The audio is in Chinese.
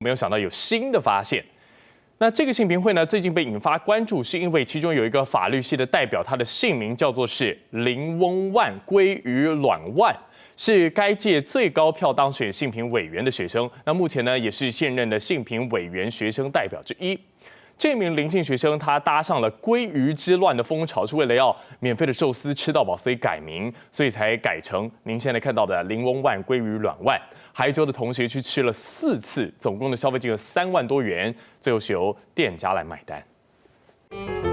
没有想到有新的发现。那这个性平会呢，最近被引发关注，是因为其中有一个法律系的代表，他的姓名叫做是林翁万，鲑鱼卵万，是该届最高票当选性平委员的学生。那目前呢，也是现任的性平委员学生代表之一。这名林姓学生，他搭上了鲑鱼之乱的风潮，是为了要免费的寿司吃到饱，所以改名，所以才改成您现在看到的林翁万鲑鱼卵万。台州的同学去吃了4次，总共的消费金额3万多元，最后是由店家来买单。